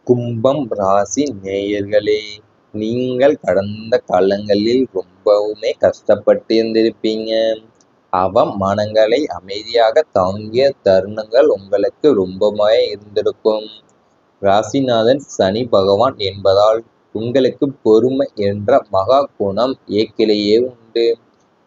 கும்பம் ராசி நேயர்களே, நீங்கள் கடந்த காலங்களில் ரொம்பவுமே கஷ்டப்பட்டு இருந்திருப்பீங்க. அவமானங்களை அமைதியாக தாங்கிய தருணங்கள் உங்களுக்கு ரொம்பவே இருந்திருக்கும். ராசிநாதன் சனி பகவான் என்பதால் உங்களுக்கு பொறுமை என்ற மகா குணம் ஏக்கிலேயே உண்டு.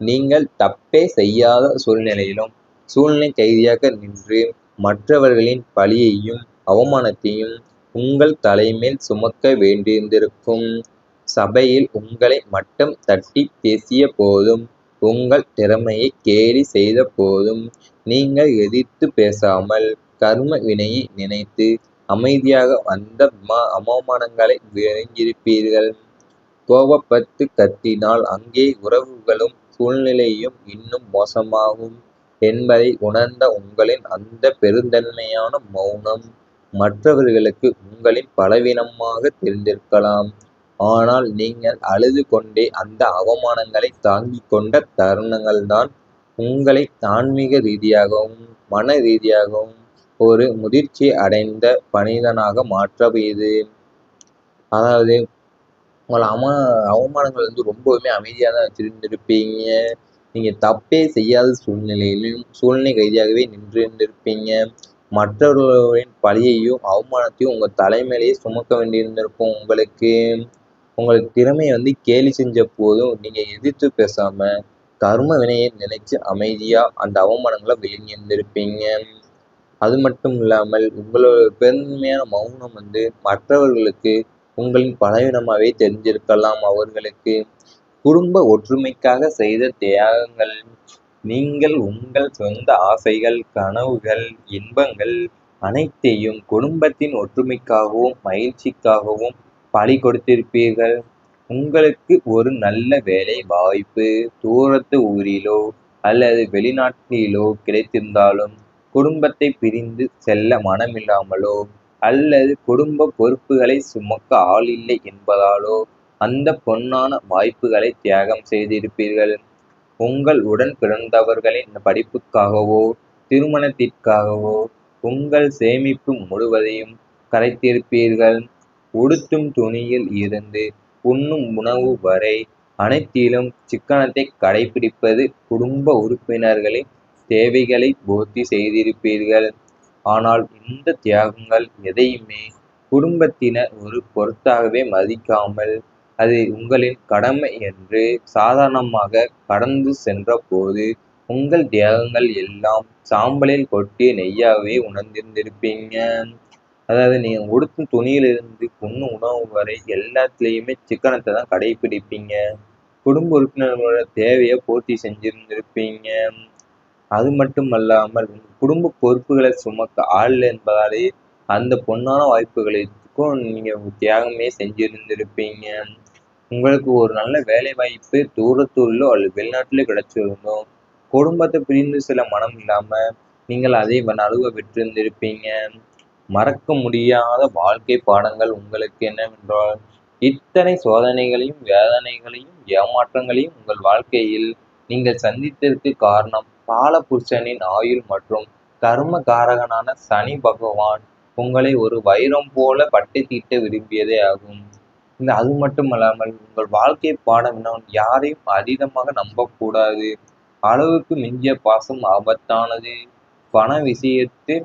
நீங்கள் தப்பே செய்யாத சூழ்நிலையிலும் சூழ்நிலை கைதியாக நின்று மற்றவர்களின் பழியையும் அவமானத்தையும் உங்கள் தலைமேல் சுமக்க வேண்டியிருந்திருக்கும். சபையில் உங்களை மட்டம் தட்டி பேசிய போதும், உங்கள் திறமையை கேலி செய்த போதும், நீங்கள் எதிர்த்து பேசாமல் கர்ம வினையை நினைத்து அமைதியாக அந்த அவமானங்களை விழுங்கியிருப்பீர்கள். கோபப்பட்டு கத்தினால் அங்கே உறவுகளும் சூழ்நிலையும் இன்னும் மோசமாகும் என்பதை உணர்ந்த உங்களின் அந்த பெருந்தன்மையான மௌனம் மற்றவர்களுக்கு உங்களின் பலவீனமாக தெரிந்திருக்கலாம். ஆனால் நீங்கள் அழுது கொண்டே அந்த அவமானங்களை தாங்கிக் கொண்ட தருணங்கள்தான் உங்களை ஆன்மீக ரீதியாகவும் மன ரீதியாகவும் ஒரு முதிர்ச்சி அடைந்த மனிதனாக மாற்றியது. அதாவது உங்கள அவமானங்கள் ரொம்பவுமே அமைதியா தான் வச்சிருந்திருப்பீங்க. நீங்க தப்பே செய்யாத சூழ்நிலையிலும் சூழ்நிலை கைதியாகவே நின்றிருந்திருப்பீங்க. மற்றவர்களின் பழியையும் அவமானத்தையும் உங்க தலைமையிலேயே சுமக்க வேண்டியிருந்திருக்கும் உங்களுக்கு. உங்கள் திறமையை கேலி செஞ்ச போதும் நீங்க எதிர்த்து பேசாம கர்ம வினையை நினைச்சு அமைதியா அந்த அவமானங்களை விழுங்கி இருந்திருப்பீங்க. அது மட்டும் இல்லாமல் உங்களோட பெருமையான மௌனம் மற்றவர்களுக்கு உங்களின் பலவீனமாகவே தெரிஞ்சிருக்கலாம் அவர்களுக்கு. குடும்ப ஒற்றுமைக்காக செய்த தியாகங்கள், நீங்கள் உங்கள் சொந்த ஆசைகள், கனவுகள், இன்பங்கள் அனைத்தையும் குடும்பத்தின் ஒற்றுமைக்காகவும் மகிழ்ச்சிக்காகவும் பலி கொடுத்திருப்பீர்கள். உங்களுக்கு ஒரு நல்ல வேலை வாய்ப்பு தூரத்து ஊரிலோ அல்லது வெளிநாட்டிலோ கிடைத்திருந்தாலும் குடும்பத்தை பிரிந்து செல்ல மனமில்லாமலோ அல்லது குடும்ப பொறுப்புகளை சுமக்க ஆள் இல்லை என்பதாலோ அந்த பொன்னான வாய்ப்புகளை தியாகம் செய்திருப்பீர்கள். உங்கள் உடன் பிறந்தவர்களின் படிப்புக்காகவோ திருமணத்திற்காகவோ உங்கள் சேமிப்பு முழுவதையும் கரைத்திருப்பீர்கள். உடுத்தும் துணியில் இருந்து உண்ணும் உணவு வரை அனைத்திலும் சிக்கனத்தை கடைபிடிப்பது குடும்ப உறுப்பினர்களின் தேவைகளை பூர்த்தி செய்திருப்பீர்கள். ஆனால் இந்த தியாகங்கள் எதையுமே குடும்பத்தினர் ஒரு பொருட்டாகவே மதிக்காமல் அது உங்களின் கடமை என்று சாதாரணமாக கடந்து சென்ற போது உங்கள் தியாகங்கள் எல்லாம் சாம்பலில் கொட்டிய நெய்யாகவே உணர்ந்திருந்திருப்பீங்க. அதாவது நீங்க உடுத்தும் துணியிலிருந்து உண்ணும் உணவு வரை எல்லாத்துலேயுமே சிக்கனத்தை தான் கடைபிடிப்பீங்க. குடும்ப உறுப்பினர்களோட தேவையை பூர்த்தி செஞ்சிருந்திருப்பீங்க. அது மட்டும் அல்லாமல் குடும்ப பொறுப்புகளை சுமக்க ஆள் என்பதாலே அந்த பொன்னான வாய்ப்புகளுக்கும் நீங்க தியாகமே செஞ்சிருந்திருப்பீங்க. உங்களுக்கு ஒரு நல்ல வேலை வாய்ப்பு தூரத்தூரிலோ அல்லது வெளிநாட்டிலோ கிடைச்சிருந்தோம். குடும்பத்தை பிரிந்து சில மனம் இல்லாம நீங்கள் அதை நழுவ விட்டிருந்திருப்பீங்க. மறக்க முடியாத வாழ்க்கை பாடங்கள் உங்களுக்கு என்னவென்றால், இத்தனை சோதனைகளையும் வேதனைகளையும் ஏமாற்றங்களையும் உங்கள் வாழ்க்கையில் நீங்கள் சந்தித்ததற்கு காரணம் காலபுருஷனின் ஆயுள் மற்றும் கர்ம காரகனான சனி பகவான் உங்களை ஒரு வைரம் போல பட்டை தீட்ட விரும்பியதே ஆகும். அது மட்டும் அல்லாமல் உங்கள் வாழ்க்கை பாடம் யாரையும் அதீதமாக நம்பக்கூடாது. அளவுக்கு மிஞ்சிய பாசம் ஆபத்தானது. பண விஷயத்தில்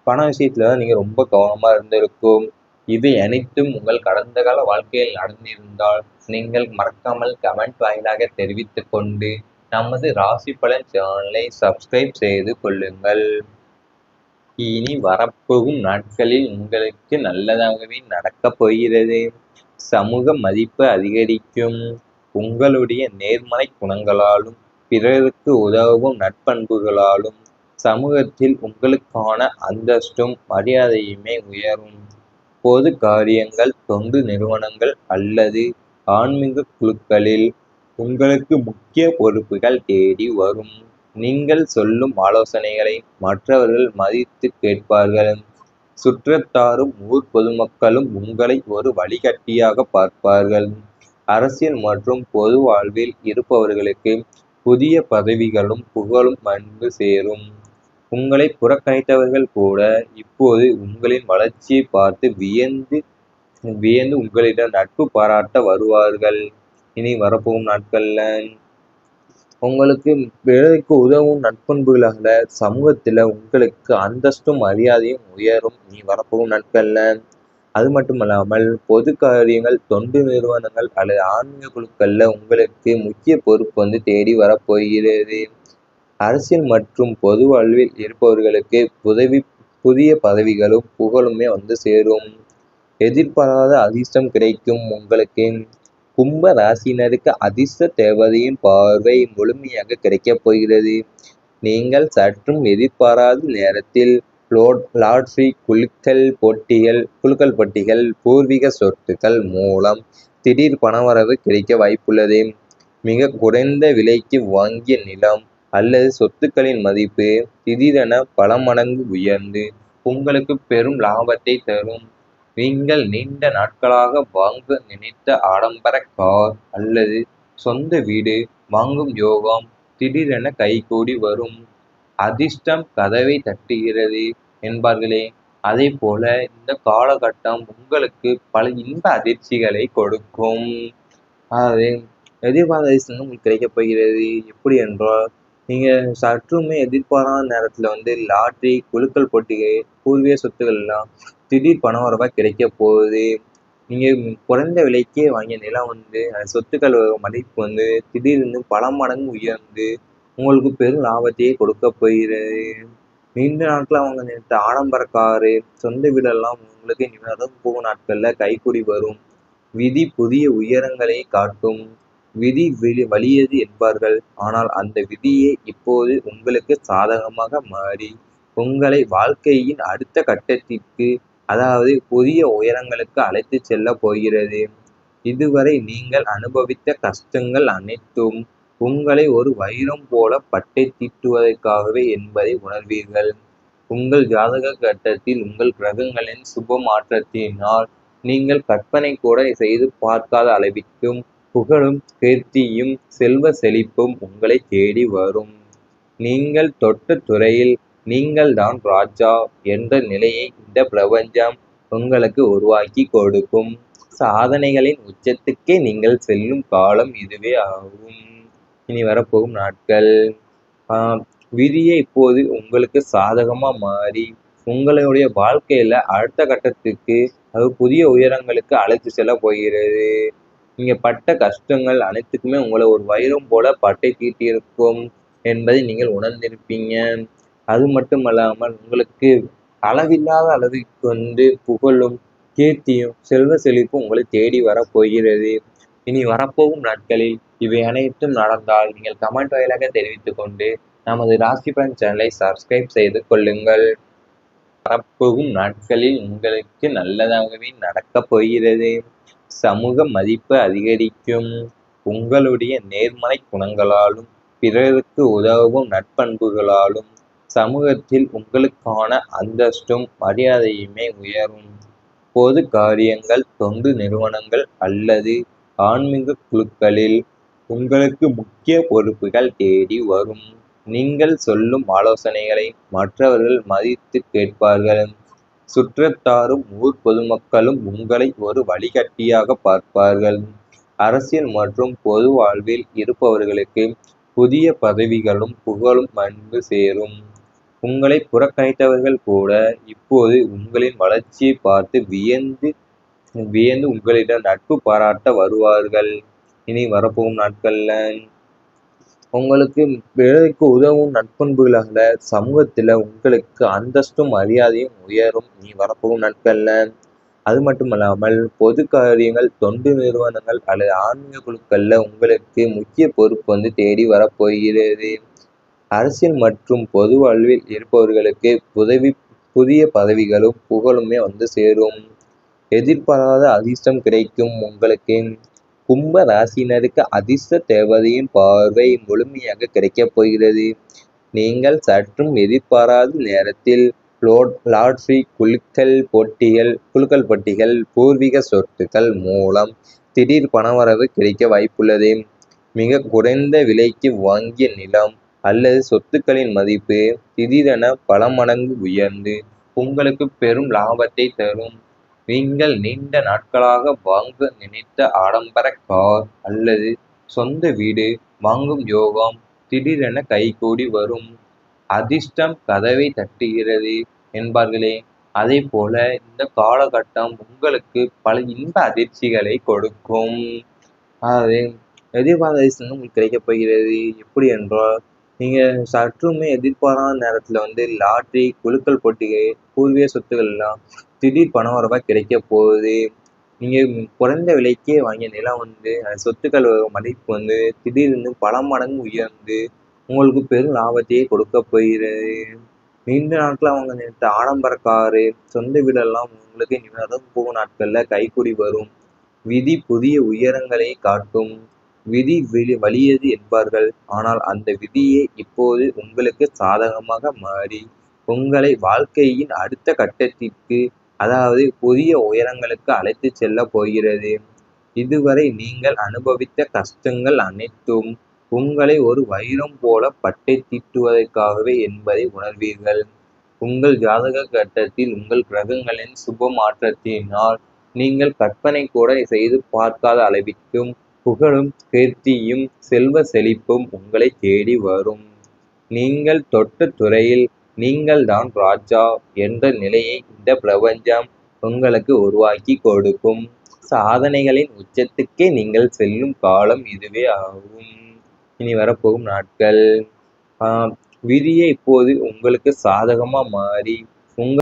பண விஷயத்துல நீங்க ரொம்ப கவனமா இருந்திருக்கும். இவை அனைத்தும் உங்கள் கடந்த கால வாழ்க்கையில் நடந்திருந்தால் நீங்கள் மறக்காமல் கமெண்ட் வாயிலாக தெரிவித்துக் கொண்டு நமது ராசி பலன் சேனலை சப்ஸ்கிரைப் செய்து கொள்ளுங்கள். இனி வரப்போகும் நாட்களில் உங்களுக்கு நல்லதாகவே நடக்கப் போகிறது. சமூக மதிப்பு அதிகரிக்கும். உங்களுடைய நேர்மறை குணங்களாலும் பிறருக்கு உதவும் நற்பண்புகளாலும் சமூகத்தில் உங்களுக்கான அந்தஸ்தும் மரியாதையுமே உயரும். பொது காரியங்கள், தொண்டு நிறுவனங்கள் அல்லது ஆன்மீக குழுக்களில் உங்களுக்கு முக்கிய பொறுப்புகள் தேடி வரும். நீங்கள் சொல்லும் ஆலோசனைகளை மற்றவர்கள் மதித்து கேட்பார்கள். சுற்றத்தாரும் ஊர் பொதுமக்களும் உங்களை ஒரு வழிகாட்டியாக பார்ப்பார்கள். அரசியல் மற்றும் பொது வாழ்வில் இருப்பவர்களுக்கு புதிய பதவிகளும் புகழும் வந்து சேரும். உங்களை புறக்கணித்தவர்கள் கூட இப்போது உங்களின் வளர்ச்சியை பார்த்து வியந்து வியந்து உங்களிடம் நட்பு பாராட்ட வருவார்கள். இனி வரப்போகும் நாட்கள்ல உங்களுக்கு பிறருக்கு உதவும் நற்பண்புகளால சமூகத்துல உங்களுக்கு அந்தஸ்தும் மரியாதையும் உயரும் இனி வரப்போகும் நாட்கள்ல. அது மட்டுமல்லாமல் பொது காரியங்கள், தொண்டு நிறுவனங்கள் அல்லது ஆன்மீக குழுக்கள்ல உங்களுக்கு முக்கிய பொறுப்பு தேடி வரப்போகிறது. அரசியல் மற்றும் பொது வாழ்வில் இருப்பவர்களுக்கு புதிய பதவிகளும் புகழுமே சேரும். எதிர்பாராத அதிர்ஷ்டம் கிடைக்கும் உங்களுக்கு. கும்ப ராசினருக்கு அதிர்ஷ்ட தேவதையின் பார்வை முழுமையாக கிடைக்கப் போகிறது. நீங்கள் சற்றும் எதிர்பாராத நேரத்தில் லாட்ரி, குலுக்கல் போட்டிகள், பூர்வீக சொத்துக்கள் மூலம் திடீர் பணவரவு கிடைக்க வாய்ப்புள்ளது. மிக குறைந்த விலைக்கு வாங்கிய நிலம் அல்லது சொத்துக்களின் மதிப்பு திடீரென பல மடங்கு உயர்ந்து உங்களுக்கு பெரும் லாபத்தை தரும். நீங்கள் நீண்ட நாட்களாக வாங்க நினைத்த ஆடம்பர கார் அல்லது சொந்த வீடு வாங்கும் யோகம் திடீரென கைகூடி வரும். அதிர்ஷ்டம் கதவை தட்டுகிறது என்பார்களே, அதே போல இந்த காலகட்டம் உங்களுக்கு பல இன்ப அதிர்ச்சிகளை கொடுக்கும். அதாவது எதிர்பாராத அதிர்ஷ்டம் உங்களுக்கு கிடைக்கப் போகிறது. எப்படி என்றால், நீங்க சற்றுமே எதிர்பாராத நேரத்துல லாட்ரி, குலுக்கல் போட்டிகள், பூர்வீக சொத்துக்கள் எல்லாம் திடீர் பணவரவா கிடைக்க போகுது. நீங்க குறைந்த விலைக்கே வாங்கிய நிலம் சொத்துக்கள் மதிப்பு திடீர்னு பல மடங்கு உயர்ந்து உங்களுக்கு பெரும் லாபத்தையே கொடுக்க போகிறது. நீண்ட நாட்களா அவங்க நினைத்த ஆடம்பர காரு, சொந்த வீடெல்லாம் உங்களுக்கு இனி வரப்போகும் நாட்கள்ல கைக்கூடி வரும். விதி புதிய உயரங்களை காட்டும். விதி வலியது என்பார்கள். ஆனால் அந்த விதியே இப்போது உங்களுக்கு சாதகமாக மாறி உங்களை வாழ்க்கையின் அடுத்த கட்டத்திற்கு, அதாவது புதிய உயரங்களுக்கு அழைத்துச் செல்லப் போகிறது. இதுவரை நீங்கள் அனுபவித்த கஷ்டங்கள் அனைத்தும் உங்களை ஒரு வைரம் போல பட்டை தீட்டுவதற்காகவே என்பதை உணர்வீர்கள். உங்கள் ஜாதக கட்டத்தில் உங்கள் கிரகங்களின் சுப மாற்றத்தினால் நீங்கள் கற்பனை கூட செய்து பார்க்காத அளவிற்கும் புகழும், கீர்த்தியும், செல்வ செழிப்பும் உங்களை தேடி வரும். நீங்கள் தொட்ட துறையில் நீங்கள்தான் ராஜா என்ற நிலையை இந்த பிரபஞ்சம் உங்களுக்கு உருவாக்கி கொடுக்கும். சாதனைகளின் உச்சத்துக்கே நீங்கள் செல்லும் காலம் இதுவே ஆகும். இனி வரப்போகும் நாட்கள் விதியை இப்போது உங்களுக்கு சாதகமா மாறி உங்களுடைய வாழ்க்கையில அடுத்த கட்டத்துக்கு, அது புதிய உயரங்களுக்கு அழைத்து செல்ல போகிறது. நீங்க பட்ட கஷ்டங்கள் அனைத்துக்குமே உங்களை ஒரு வைரம் போல பட்டை தீட்டியிருக்கும் என்பதை நீங்கள் உணர்ந்திருப்பீங்க. அது மட்டுமல்லாமல் உங்களுக்கு அளவில்லாத அளவிற்கு புகழும், கீர்த்தியும், செல்வ செழிப்பும் உங்களை தேடி வரப்போகிறது. இனி வரப்போகும் நாட்களில் இவை அனைத்தும் நடந்தால் நீங்கள் கமெண்ட் வாயிலாக தெரிவித்துக் கொண்டு நமது ராசி பலன் சேனலை சப்ஸ்கிரைப் செய்து கொள்ளுங்கள். வரப்போகும் நாட்களில் உங்களுக்கு நல்லதாகவே நடக்கப் போகிறது. சமூக மதிப்பு அதிகரிக்கும். உங்களுடைய நேர்மறை குணங்களாலும் பிறருக்கு உதவும் நற்பண்புகளாலும் சமூகத்தில் உங்களுக்கான அந்தஸ்தும் மரியாதையுமே உயரும். பொது காரியங்கள், தொண்டு நிறுவனங்கள் அல்லது ஆன்மீக குழுக்களில் உங்களுக்கு முக்கிய பொறுப்புகள் தேடி வரும். நீங்கள் சொல்லும் ஆலோசனைகளை மற்றவர்கள் மதித்து கேட்பார்கள். சுற்றத்தாரும் ஊர் பொதுமக்களும் உங்களை ஒரு வழிகாட்டியாக பார்ப்பார்கள். அரசியல் மற்றும் பொது வாழ்வில் இருப்பவர்களுக்கு புதிய பதவிகளும் புகழும் சேரும். உங்களை புறக்கணித்தவர்கள் கூட இப்போது உங்களின் வளர்ச்சியை பார்த்து வியந்து வியந்து உங்களிடம் நட்பு பாராட்ட வருவார்கள். இனி வரப்போகும் நாட்கள்ல உங்களுக்கு பிறருக்கு உதவும் நற்பண்புகளால சமூகத்துல உங்களுக்கு அந்தஸ்தும் மரியாதையும் உயரும் இனி வரப்போகும் நாட்கள்ல. அது மட்டுமல்லாமல் பொது காரியங்கள், தொண்டு நிறுவனங்கள் அல்லது ஆன்மீக குழுக்கள்ல உங்களுக்கு முக்கிய பொறுப்பு தேடி வரப்போகிறது. அரசியல் மற்றும் பொது வாழ்வில் இருப்பவர்களுக்கு புதிய பதவிகளும் புகழுமே சேரும். எதிர்பாராத அதிர்ஷ்டம் கிடைக்கும் உங்களுக்கு. கும்ப ராசினருக்கு அதிர்ஷ்ட தேவதையின் பார்வை முழுமையாக கிடைக்கப் போகிறது. நீங்கள் சற்றும் எதிர்பாராத நேரத்தில் லாட்ரி, குலுக்கல் போட்டிகள், பூர்வீக சொத்துக்கள் மூலம் திடீர் பணவரவு கிடைக்க வாய்ப்புள்ளது. மிக குறைந்த விலைக்கு வாங்கிய நிலம் அல்லது சொத்துக்களின் மதிப்பு திடீரென பல மடங்கு உயர்ந்து உங்களுக்கு பெரும் லாபத்தை தரும். நீங்கள் நீண்ட நாட்களாக வாங்க நினைத்த ஆடம்பர கார் அல்லது சொந்த வீடு வாங்கும் யோகம் திடீரென கைகூடி வரும். அதிர்ஷ்டம் கதவை தட்டுகிறது என்பார்களே, அதே போல இந்த காலகட்டம் உங்களுக்கு பல இன்ப அதிர்ச்சிகளை கொடுக்கும். அதாவது எதிர்பாராத அதிர்ஷ்டம் உங்களுக்கு கிடைக்கப் போகிறது. எப்படி என்றால், நீங்க சற்றுமே எதிர்பாராத நேரத்துல லாட்டரி, குலுக்கல் போட்டிகள், பூர்வீக சொத்துக்கள் எல்லாம் திடீர் பணவரவா கிடைக்கப் போகுது. நீங்க குறைந்த விலைக்கே வாங்கிய நிலம் சொத்துக்கள் மதிப்பு திடீர்னு பல மடங்கு உயர்ந்து உங்களுக்கு பெரும் லாபத்தையே கொடுக்கப் போகிறது. நீண்ட நாட்களா வாங்க நினைத்த ஆடம்பர காரு, சொந்த வீடெல்லாம் உங்களுக்கு இனி வரப்போகும் நாட்கள்ல கைக்கூடி வரும். விதி புதிய உயரங்களை காட்டும். விதி வலியது என்பார்கள். ஆனால் அந்த விதியே இப்போது உங்களுக்கு சாதகமாக மாறி உங்களை வாழ்க்கையின் அடுத்த கட்டத்திற்கு, அதாவது புதிய உயரங்களுக்கு அழைத்துச் செல்லப் போகிறது. இதுவரை நீங்கள் அனுபவித்த கஷ்டங்கள் அனைத்தும் உங்களை ஒரு வைரம் போல பட்டை தீட்டுவதற்காகவே என்பதை உணர்வீர்கள். உங்கள் ஜாதக கட்டத்தில் உங்கள் கிரகங்களின் சுப மாற்றத்தினால் நீங்கள் கற்பனை கூட செய்து பார்க்காத அளவிற்கும் புகழும் கீர்த்தியும் செல்வ செழிப்பும் உங்களை தேடி வரும். நீங்கள் தொட்ட துறையில் நீங்கள்தான் ராஜா என்ற நிலையை இந்த பிரபஞ்சம் உங்களுக்கு உருவாக்கி கொடுக்கும். சாதனைகளின் உச்சத்துக்கே நீங்கள் செல்லும் காலம் இதுவே ஆகும். இனி வரப்போகும் நாட்கள் விதியை இப்போது உங்களுக்கு சாதகமா மாறி உங்கள்